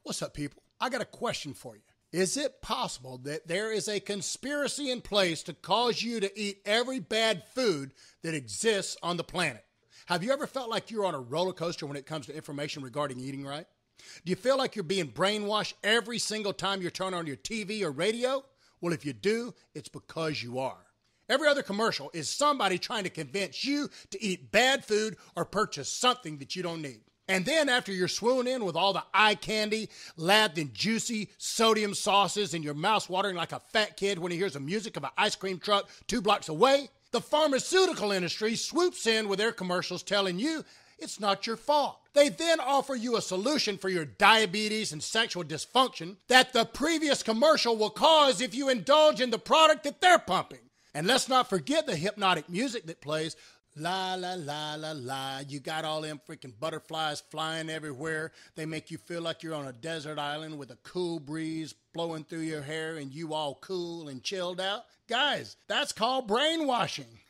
What's up, people? I got a question for you. Is it possible that there is a conspiracy in place to cause you to eat every bad food that exists on the planet? Have you ever felt like you're on a roller coaster when it comes to information regarding eating right? Do you feel like you're being brainwashed every single time you turn on your TV or radio? Well, if you do, it's because you are. Every other commercial is somebody trying to convince you to eat bad food or purchase something that you don't need. And then after you're swooned in with all the eye candy, lathered in juicy sodium sauces, and your mouth's watering like a fat kid when he hears the music of an ice cream truck 2 blocks away, the pharmaceutical industry swoops in with their commercials telling you it's not your fault. They then offer you a solution for your diabetes and sexual dysfunction that the previous commercial will cause if you indulge in the product that they're pumping. And let's not forget the hypnotic music that plays. La, la, la, la, la. You got all them freaking butterflies flying everywhere. They make you feel like you're on a desert island with a cool breeze blowing through your hair and you all cool and chilled out. Guys, that's called brainwashing.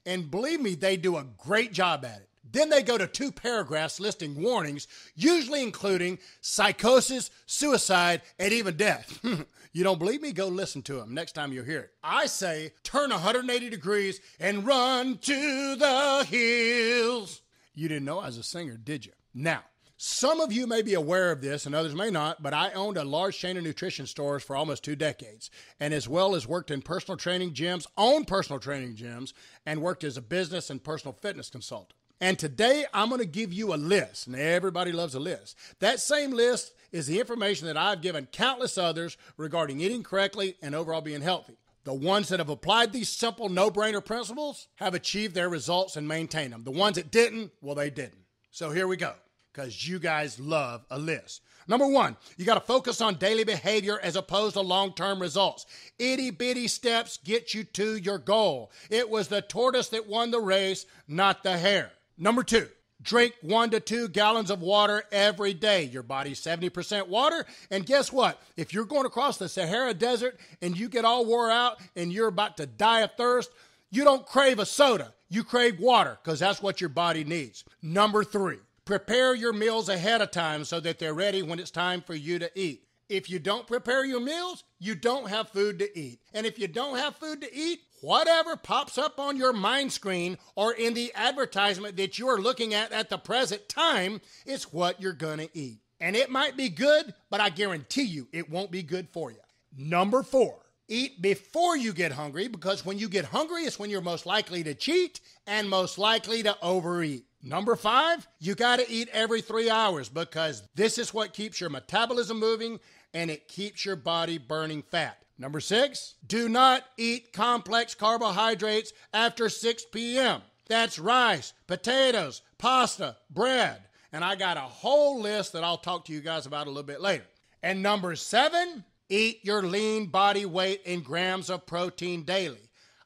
And believe me, they do a great job at it. Then they go to 2 paragraphs listing warnings, usually including psychosis, suicide, and even death. You don't believe me? Go listen to them next time you hear it. I say turn 180 degrees and run to the hills. You didn't know I was a singer, did you? Now, some of you may be aware of this and others may not, but I owned a large chain of nutrition stores for almost 2 decades, and as well as worked in personal training gyms, owned personal training gyms, and worked as a business and personal fitness consultant. And today I'm going to give you a list, and everybody loves a list. That same list is the information that I've given countless others regarding eating correctly and overall being healthy. The ones that have applied these simple no-brainer principles have achieved their results and maintained them. The ones that didn't, well, they didn't. So here we go, because you guys love a list. Number 1, you got to focus on daily behavior as opposed to long-term results. Itty-bitty steps get you to your goal. It was the tortoise that won the race, not the hare. Number 2, drink 1 to 2 gallons of water every day. Your body's 70% water. And guess what? If you're going across the Sahara Desert and you get all wore out and you're about to die of thirst, you don't crave a soda. You crave water because that's what your body needs. Number 3, prepare your meals ahead of time so that they're ready when it's time for you to eat. If you don't prepare your meals, you don't have food to eat. And if you don't have food to eat, whatever pops up on your mind screen or in the advertisement that you're looking at the present time is what you're going to eat. And it might be good, but I guarantee you it won't be good for you. Number 4, eat before you get hungry, because when you get hungry is when you're most likely to cheat and most likely to overeat. Number 5, you got to eat every 3 hours because this is what keeps your metabolism moving and it keeps your body burning fat. Number 6, do not eat complex carbohydrates after 6 p.m. That's rice, potatoes, pasta, bread. And I got a whole list that I'll talk to you guys about a little bit later. And number 7, eat your lean body weight in grams of protein daily.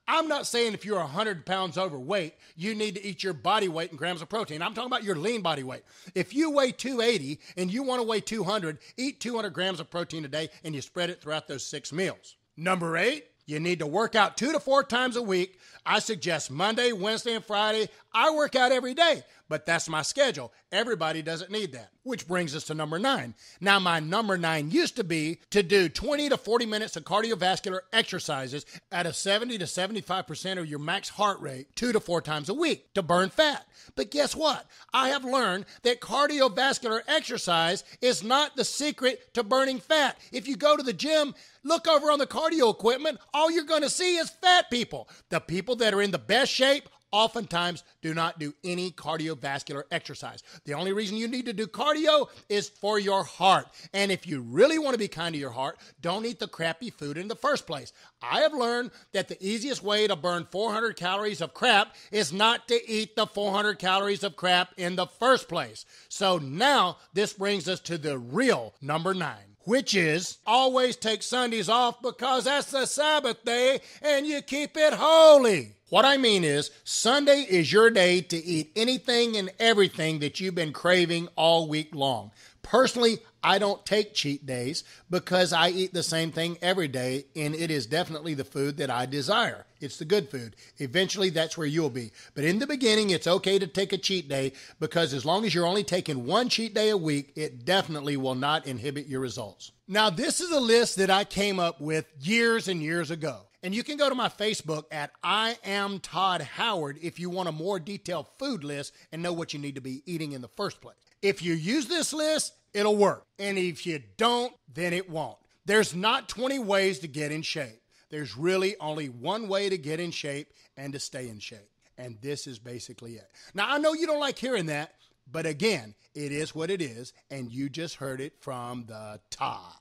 I'm not saying if you're 100 pounds overweight, you need to eat your body weight in grams of protein. I'm talking about your lean body weight. If you weigh 280 and you want to weigh 200, eat 200 grams of protein a day and you spread it throughout those 6 meals. Number 8, you need to work out 2 to 4 times a week. I suggest Monday, Wednesday, and Friday. I work out every day, but that's my schedule. Everybody doesn't need that, which brings us to number 9. Now, my number 9 used to be to do 20 to 40 minutes of cardiovascular exercises at a 70 to 75% of your max heart rate 2 to 4 times a week to burn fat. But guess what? I have learned that cardiovascular exercise is not the secret to burning fat. If you go to the gym, look over on the cardio equipment, all you're going to see is fat people. The people that are in the best shape oftentimes do not do any cardiovascular exercise. The only reason you need to do cardio is for your heart. And if you really want to be kind to your heart, don't eat the crappy food in the first place. I have learned that the easiest way to burn 400 calories of crap is not to eat the 400 calories of crap in the first place. So now this brings us to the real number 9. Which is always take Sundays off because that's the Sabbath day and you keep it holy. What I mean is Sunday is your day to eat anything and everything that you've been craving all week long. Personally, I don't take cheat days because I eat the same thing every day, and it is definitely the food that I desire. It's the good food. Eventually, that's where you'll be. But in the beginning, it's okay to take a cheat day because as long as you're only taking one cheat day a week, it definitely will not inhibit your results. Now, this is a list that I came up with years and years ago. And you can go to my Facebook at I am Todd Howard if you want a more detailed food list and know what you need to be eating in the first place. If you use this list, it'll work. And if you don't, then it won't. There's not 20 ways to get in shape. There's really only one way to get in shape and to stay in shape. And this is basically it. Now, I know you don't like hearing that, but again, it is what it is, and you just heard it from the Todd.